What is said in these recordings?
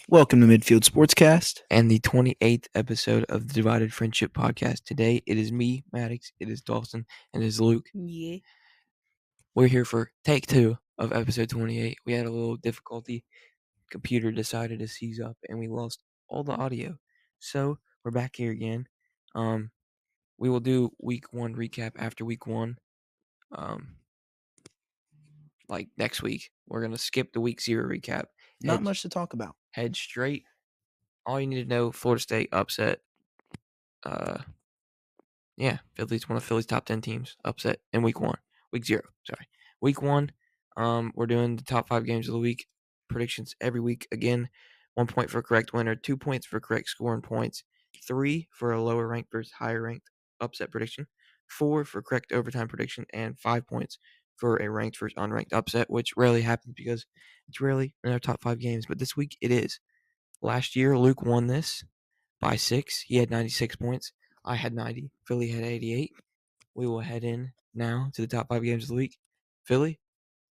Welcome to Midfield SportsCast. And the 28th episode of the Divided Friendship Podcast. Today, it is me, Maddyx, it is Dawson, and it is Luke. Yeah. We're here for take 2 of episode 28. We had a little difficulty. Computer decided to seize up, and we lost all the audio. So, we're back here again. We will do week 1 recap after week 1. Like next week. We're going to skip the week 0 recap. Not much to talk about. Head straight. All you need to know, Florida State upset. Philly's one of Philly's top 10 teams. Upset in week 0. Week 1, we're doing the top 5 games of the week. Predictions every week. Again, 1 point for a correct winner, 2 points for correct score and points, 3 for a lower ranked versus higher ranked upset prediction, 4 for correct overtime prediction, and 5 points for a ranked versus unranked upset, which rarely happens because it's rarely in our top 5 games. But this week it is. Last year, Luke won this by 6. He had 96 points. I had 90. Philly had 88. We will head in now to the top 5 games of the week. Philly,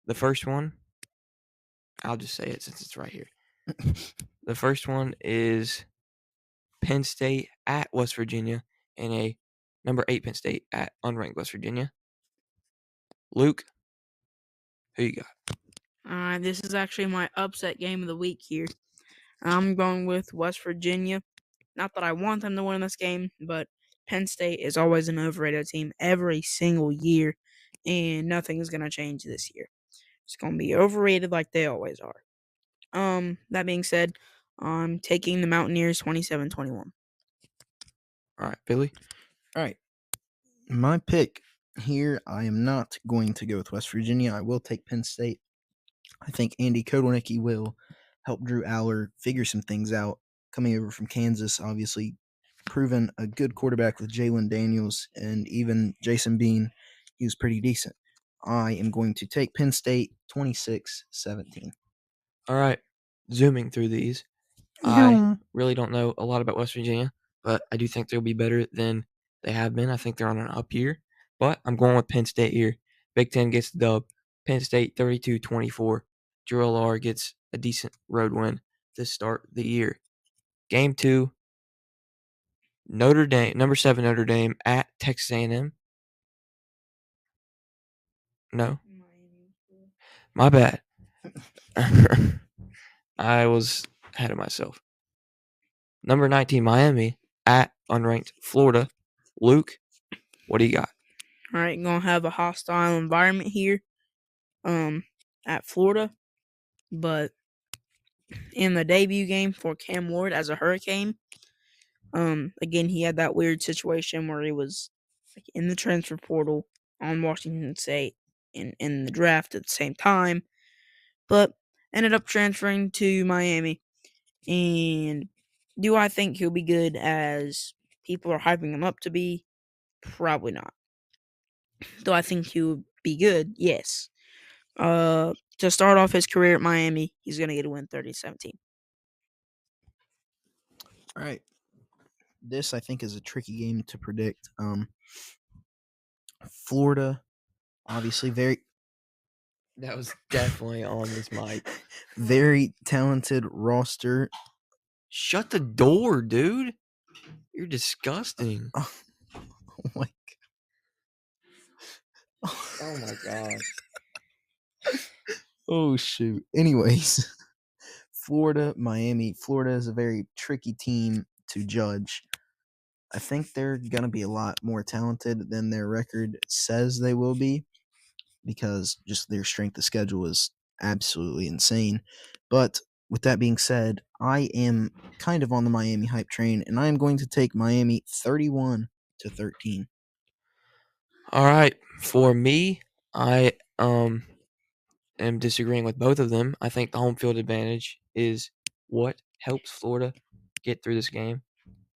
the first one, I'll just say it since it's right here. The first one is Penn State at West Virginia and a number 8 Penn State at unranked West Virginia. Luke, who you got? All right, this is actually my upset game of the week here. I'm going with West Virginia. Not that I want them to win this game, but Penn State is always an overrated team every single year, and nothing is going to change this year. It's going to be overrated like they always are. That being said, I'm taking the Mountaineers 27-21. All right, Philly. All right. My pick here, I am not going to go with West Virginia. I will take Penn State. I think Andy Kotelnicki will help Drew Aller figure some things out. Coming over from Kansas, obviously proven a good quarterback with Jalen Daniels and even Jason Bean. He was pretty decent. I am going to take Penn State 26-17. All right, zooming through these. I really don't know a lot about West Virginia, but I do think they'll be better than they have been. I think they're on an up year, but I'm going with Penn State here. Big Ten gets the dub. Penn State 32-24. Drew Aller gets a decent road win to start the year. Game 2, Notre Dame, number 7 Notre Dame at Texas A&M. No, my bad. I was ahead of myself. Number 19 Miami at unranked Florida. Luke, what do you got? All right, going to have a hostile environment here at Florida, but in the debut game for Cam Ward as a Hurricane, again, he had that weird situation where he was like in the transfer portal on Washington State in the draft at the same time, but ended up transferring to Miami. And do I think he'll be good as people are hyping him up to be? Probably not. Do I think he'll be good? Yes. To start off his career at Miami, he's going to get a win 30-17. All right. This, I think, is a tricky game to predict. Florida, obviously, That was definitely on this mic. very talented roster. Shut the door, dude. You're disgusting. Oh my Oh my gosh. Oh shoot. Anyways, Florida, Miami. Florida is a very tricky team to judge. I think they're going to be a lot more talented than their record says they will be because just their strength of schedule is absolutely insane. But with that being said, I am kind of on the Miami hype train, and I am going to take Miami 31-13. All right. For me, I am disagreeing with both of them. I think the home field advantage is what helps Florida get through this game.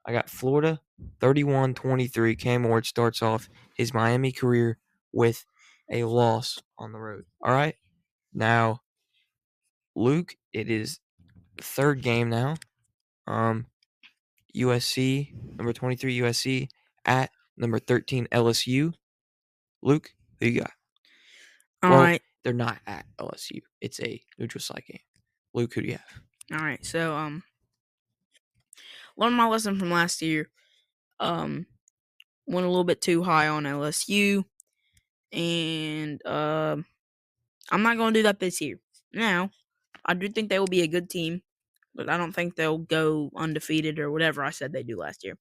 I got Florida 31-23. Cam Ward starts off his Miami career with a loss on the road. All right. Now, Luke, it is the third game now. USC, number 23 USC at number 13 LSU. Luke, who you got? All right. They're not at LSU. It's a neutral site game. Luke, who do you have? All right. So, learned my lesson from last year. Went a little bit too high on LSU, and I'm not going to do that this year. Now, I do think they will be a good team, but I don't think they'll go undefeated or whatever I said they do last year.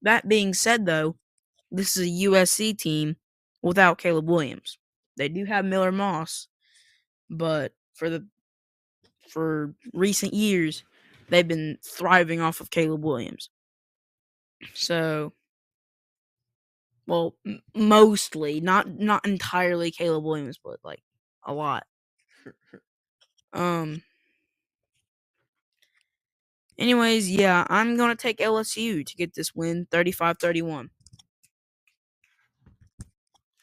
That being said, though, this is a USC team without Caleb Williams. They do have Miller Moss, but for recent years, they've been thriving off of Caleb Williams. So, well, mostly, not entirely Caleb Williams, but like a lot. Anyways, yeah, I'm going to take LSU to get this win, 35-31.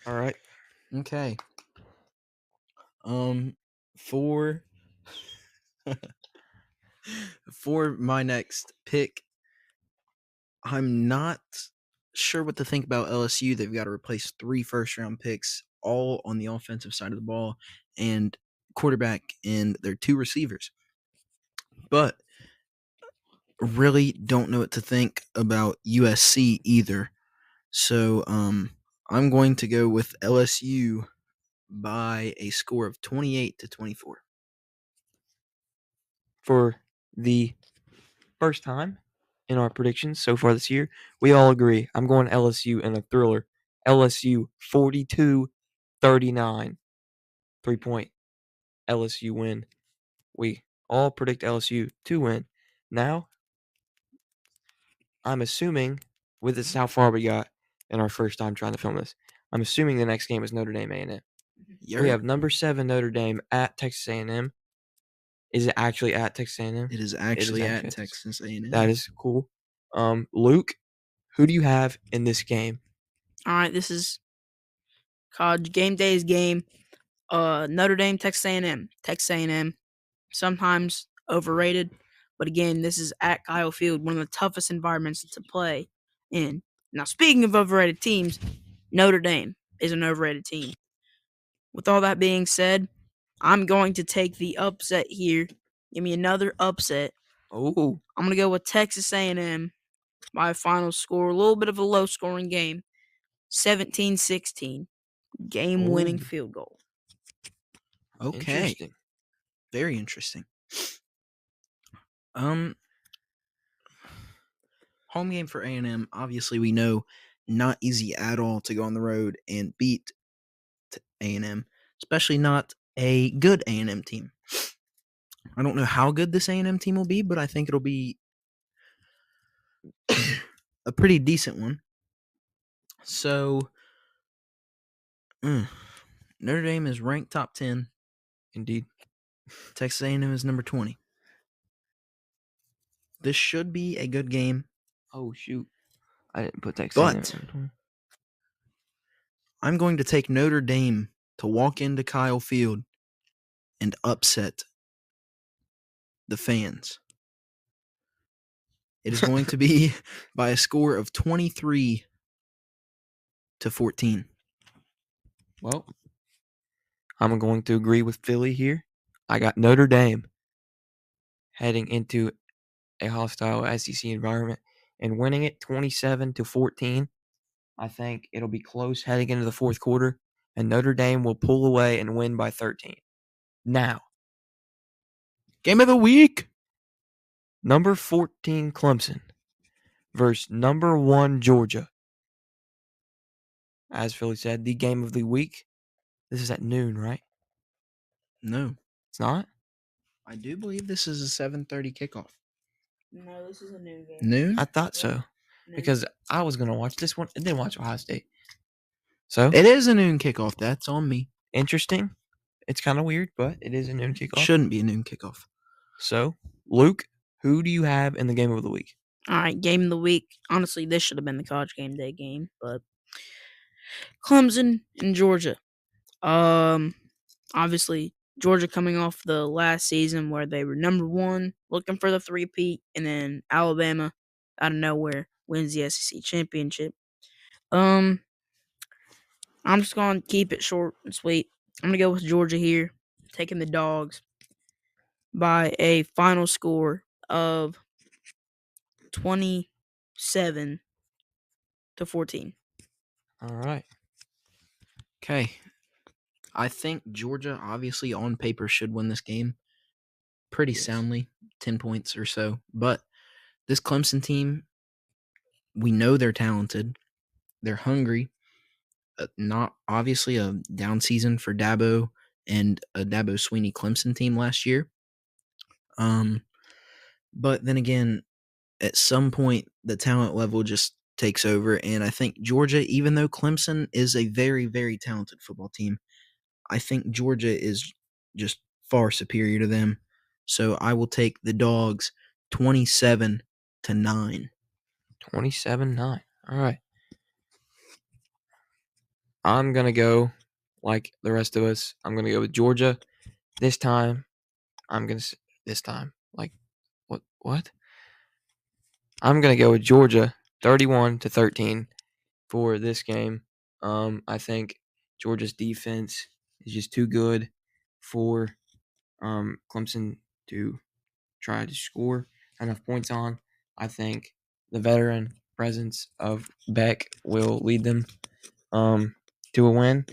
All right. Okay. For for my next pick, I'm not sure what to think about LSU. They've got to replace 3 first-round picks, all on the offensive side of the ball, and quarterback and their 2 receivers. But really don't know what to think about USC either. So I'm going to go with LSU by a score of 28-24. For the first time in our predictions so far this year, we all agree. I'm going LSU in a thriller. LSU 42-39. 3-point LSU win. We all predict LSU to win. Now, I'm assuming, with this how far we got in our first time trying to film this, I'm assuming the next game is Notre Dame A&M. We have number 7 Notre Dame at Texas A&M. Is it actually at Texas A&M? It is actually at Texas A&M. That is cool. Luke, who do you have in this game? All right, this is college game day's game. Notre Dame, Texas A&M. Texas A&M, sometimes overrated, but again, this is at Kyle Field, one of the toughest environments to play in. Now, speaking of overrated teams, Notre Dame is an overrated team. With all that being said, I'm going to take the upset here. Give me another upset. Oh, I'm going to go with Texas A&M by a final score, a little bit of a low-scoring game, 17-16, game-winning field goal. Okay. Interesting. Very interesting. Home game for A&M. Obviously, we know not easy at all to go on the road and beat A&M, especially not a good A&M team. I don't know how good this A&M team will be, but I think it'll be a pretty decent one. So, Notre Dame is ranked top 10. Indeed. Texas A&M is number 20. This should be a good game. Oh, shoot. I didn't put Texas But A&M in. I'm going to take Notre Dame to walk into Kyle Field and upset the fans. It is going to be by a score of 23-14. Well, I'm going to agree with Philly here. I got Notre Dame heading into a hostile SEC environment and winning it 27-14. I think it'll be close heading into the fourth quarter, and Notre Dame will pull away and win by 13. Now, Game of the week. number 14 Clemson versus number 1 Georgia. As Philly said, the game of the week. This is at noon, right? No, It's not? I do believe this is a 7:30 kickoff. No, this is a noon game. Noon? I thought so. Because I was going to watch this one and then watch Ohio State. So, It is a noon kickoff. That's on me. interesting. It's kind of weird, but it is a noon kickoff. Shouldn't be a noon kickoff. So, Luke, who do you have in the game of the week? All right, game of the week. Honestly, this should have been the college game day game, but Clemson and Georgia. Obviously, Georgia coming off the last season where they were number 1, looking for the three-peat, and then Alabama, out of nowhere, wins the SEC championship. I'm just going to keep it short and sweet. I'm going to go with Georgia here, taking the Dogs by a final score of 27-14. All right. Okay. I think Georgia, obviously, on paper, should win this game pretty Yes. soundly, 10 points or so. But this Clemson team, we know they're talented. They're hungry. Not obviously a down season for Dabo and a Dabo Sweeney Clemson team last year. But then again, at some point, the talent level just takes over. And I think Georgia, even though Clemson is a very, very talented football team, I think Georgia is just far superior to them. So I will take the Dogs 27-9. 27-9. All right. I'm going to go like the rest of us. I'm going to go with Georgia. This time, what? I'm going to go with Georgia 31-13 for this game. I think Georgia's defense is just too good for Clemson to try to score enough points on. I think the veteran presence of Beck will lead them to a win,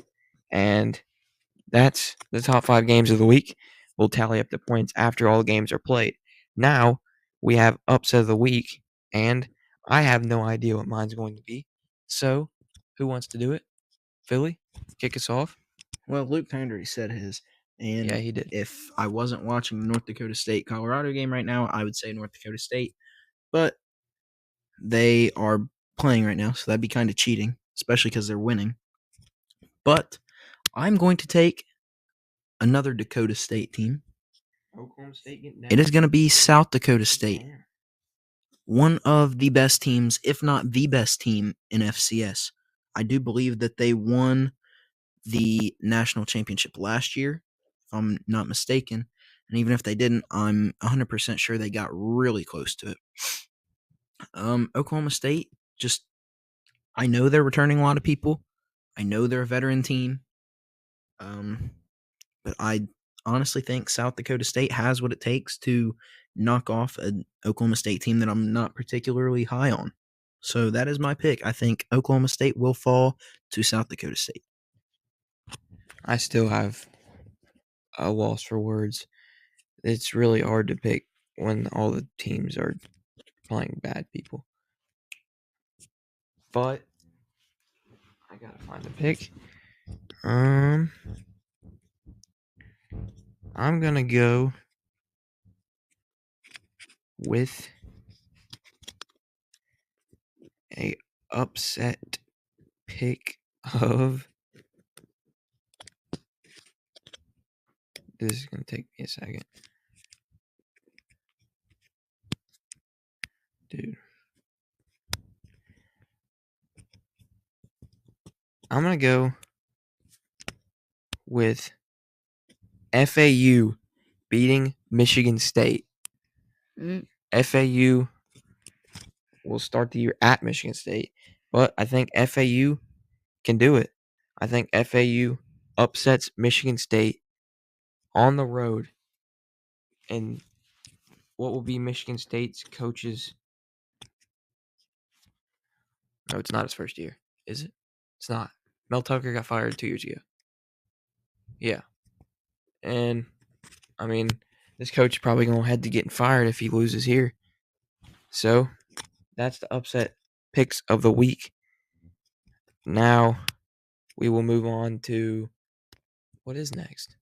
and that's the top 5 games of the week. We'll tally up the points after all the games are played. Now we have upset of the week, and I have no idea what mine's going to be. So, who wants to do it? Philly, kick us off. Well, Luke already said his. And Yeah, he did. if I wasn't watching the North Dakota State-Colorado game right now, I would say North Dakota State. But they are playing right now, so that'd be kind of cheating, especially because they're winning. But I'm going to take another Dakota State team. Oklahoma State getting down. It is going to be South Dakota State. One of the best teams, if not the best team in FCS. I do believe that they won the national championship last year, if I'm not mistaken. And even if they didn't, I'm 100% sure they got really close to it. Oklahoma State, I know they're returning a lot of people. I know they're a veteran team. But I honestly think South Dakota State has what it takes to knock off an Oklahoma State team that I'm not particularly high on. So that is my pick. I think Oklahoma State will fall to South Dakota State. I still have a loss for words. It's really hard to pick when all the teams are playing bad people. But I gotta find a pick. I'm gonna go with a upset pick of. This is gonna take me a second, dude. I'm gonna go with FAU beating Michigan State. FAU will start the year at Michigan State, but I think FAU can do it. I think FAU upsets Michigan State on the road, and what will be Michigan State's coach's? No, it's not his first year, is it? It's not. Mel Tucker got fired 2 years ago. Yeah, and I mean, this coach is probably gonna head to getting fired if he loses here. So that's the upset picks of the week. Now we will move on to what is next.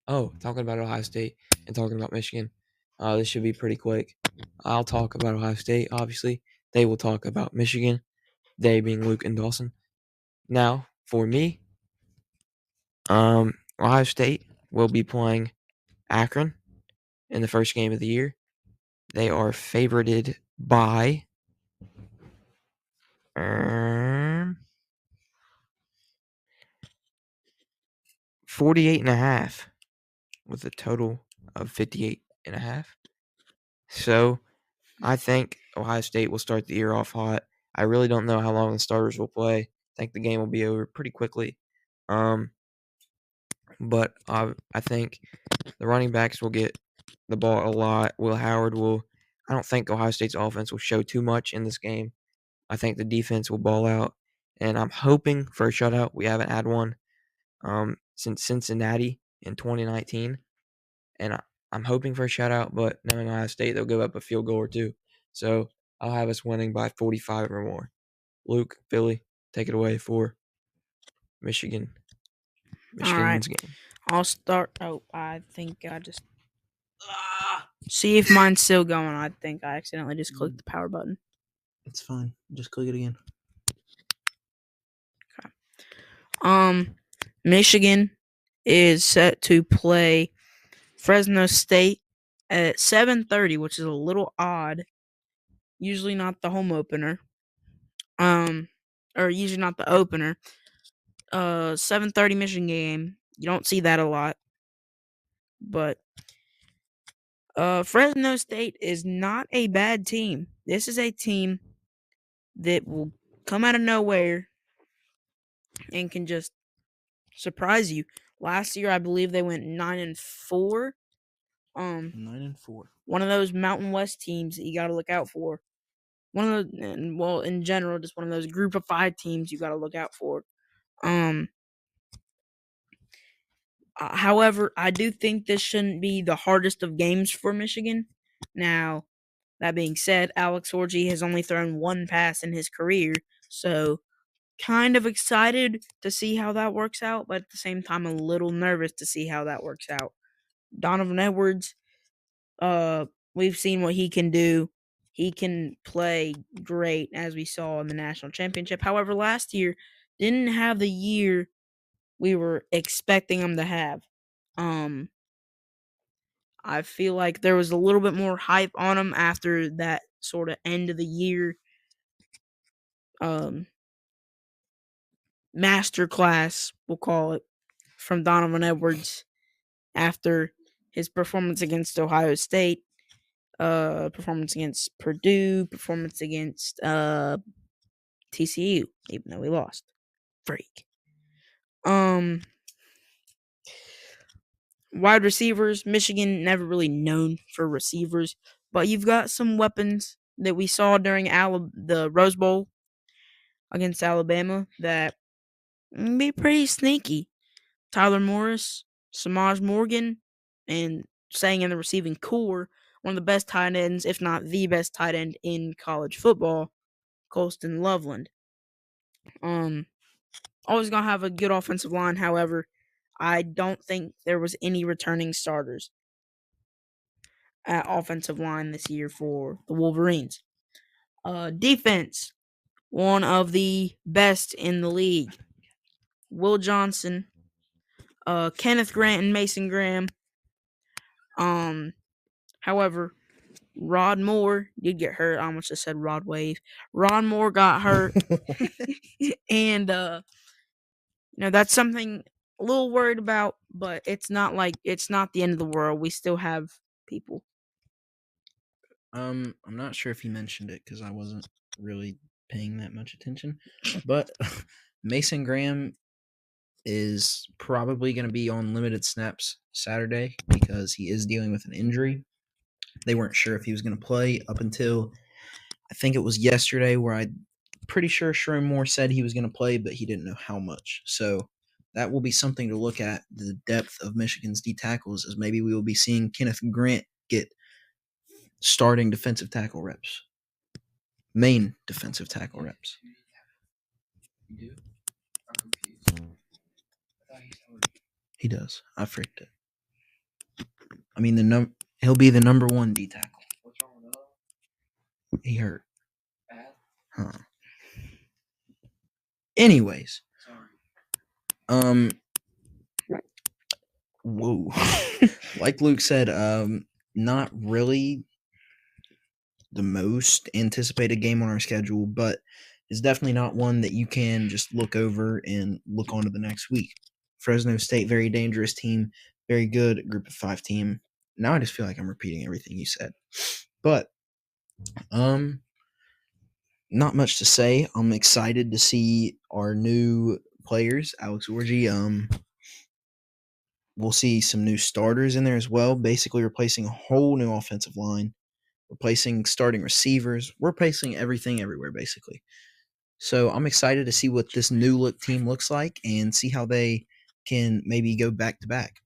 Oh, talking about Ohio State and talking about Michigan. This should be pretty quick. I'll talk about Ohio State, obviously. They will talk about Michigan, they being Luke and Dawson. Now, for me, Ohio State will be playing Akron in the first game of the year. They are favorited by 48.5 with a total of 58.5. So I think Ohio State will start the year off hot. I really don't know how long the starters will play. I think the game will be over pretty quickly. But I think the running backs will get the ball a lot. Will Howard will, I don't think Ohio State's offense will show too much in this game. I think the defense will ball out, and I'm hoping for a shutout. We haven't had one since Cincinnati in 2019, and I'm hoping for a shutout, but knowing Ohio State, they'll give up a field goal or two. So I'll have us winning by 45 or more. Luke, Philly, take it away for Michigan's game. I'll start. Oh, I think I just see if mine's still going. I think I accidentally just clicked the power button. It's fine. Just click it again. Michigan is set to play Fresno State at 7:30, which is a little odd. Usually not the home opener. Or usually not the opener. 7:30 Michigan game. You don't see that a lot. But Fresno State is not a bad team. This is a team that will come out of nowhere and can just surprise you. Last year, I believe they went 9-4. 9-4. One of those Mountain West teams that you got to look out for. One of the, well, in general, just one of those group of 5 teams you got to look out for. However, I do think this shouldn't be the hardest of games for Michigan. Now, that being said, Alex Orji has only thrown 1 pass in his career, so kind of excited to see how that works out, but at the same time, a little nervous to see how that works out. Donovan Edwards, we've seen what he can do. He can play great, as we saw in the national championship. However, last year didn't have the year we were expecting him to have. I feel like there was a little bit more hype on him after that sort of end of the year masterclass, we'll call it, from Donovan Edwards after his performance against Ohio State, performance against Purdue, performance against TCU, even though we lost. Freak. Wide receivers, Michigan never really known for receivers, but you've got some weapons that we saw during the Rose Bowl against Alabama that can be pretty sneaky. Tyler Morris, Samaj Morgan, and staying in the receiving core, one of the best tight ends, if not the best tight end in college football, Colston Loveland. Always gonna have a good offensive line. However, I don't think there was any returning starters at offensive line this year for the Wolverines. Defense, one of the best in the league. Will Johnson, Kenneth Grant, and Mason Graham. However, Rod Moore did get hurt. I almost just said Rod Wave. Rod Moore got hurt, and that's something a little worried about. But it's not the end of the world. We still have people. I'm not sure if he mentioned it because I wasn't really paying that much attention, but Mason Graham is probably going to be on limited snaps Saturday because he is dealing with an injury. They weren't sure if he was going to play up until I think it was yesterday where I'm pretty sure Sherman Moore said he was going to play, but he didn't know how much. So that will be something to look at, the depth of Michigan's D tackles, as maybe we will be seeing Kenneth Grant get starting defensive tackle reps. Main defensive tackle reps. He does. I freaked it. I mean, he'll be the number 1 D tackle. He hurt. Huh. Anyways. Whoa. Like Luke said, not really the most anticipated game on our schedule, but it's definitely not one that you can just look over and look on to the next week. Fresno State, very dangerous team, very good group of 5 team. Now I just feel like I'm repeating everything you said. But not much to say. I'm excited to see our new players, Alex Orji. We'll see some new starters in there as well, basically replacing a whole new offensive line replacing starting receivers, replacing everything everywhere, basically. So I'm excited to see what this new look team looks like and see how they can maybe go back to back.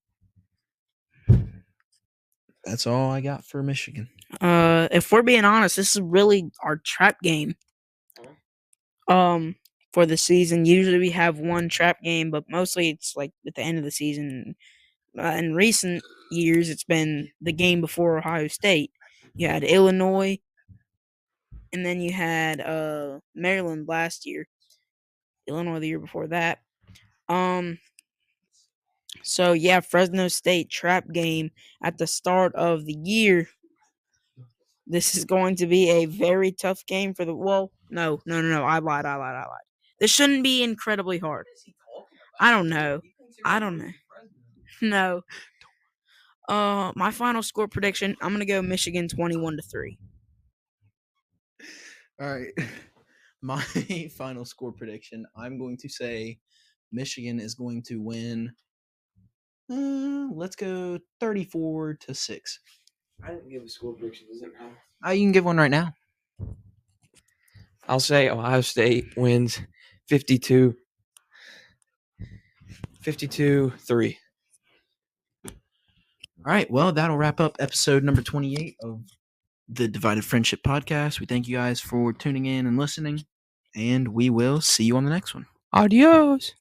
That's all I got for Michigan. If we're being honest, this is really our trap game. For the season, usually we have one trap game, but mostly it's like at the end of the season. In recent years, it's been the game before Ohio State. You had Illinois, and then you had Maryland last year. Illinois the year before that. So yeah, Fresno State trap game at the start of the year. This is going to be a very tough game for the. Well, no. I lied. This shouldn't be incredibly hard. I don't know. No. My final score prediction. I'm gonna go Michigan 21-3. All right. My final score prediction. I'm going to say Michigan is going to win. Let's go 34-6. I didn't give a score prediction. Does it matter? You can give one right now. I'll say Ohio State wins 52-3. All right. Well, that'll wrap up episode number 28 of the Divided Friendship Podcast. We thank you guys for tuning in and listening, and we will see you on the next one. Adios.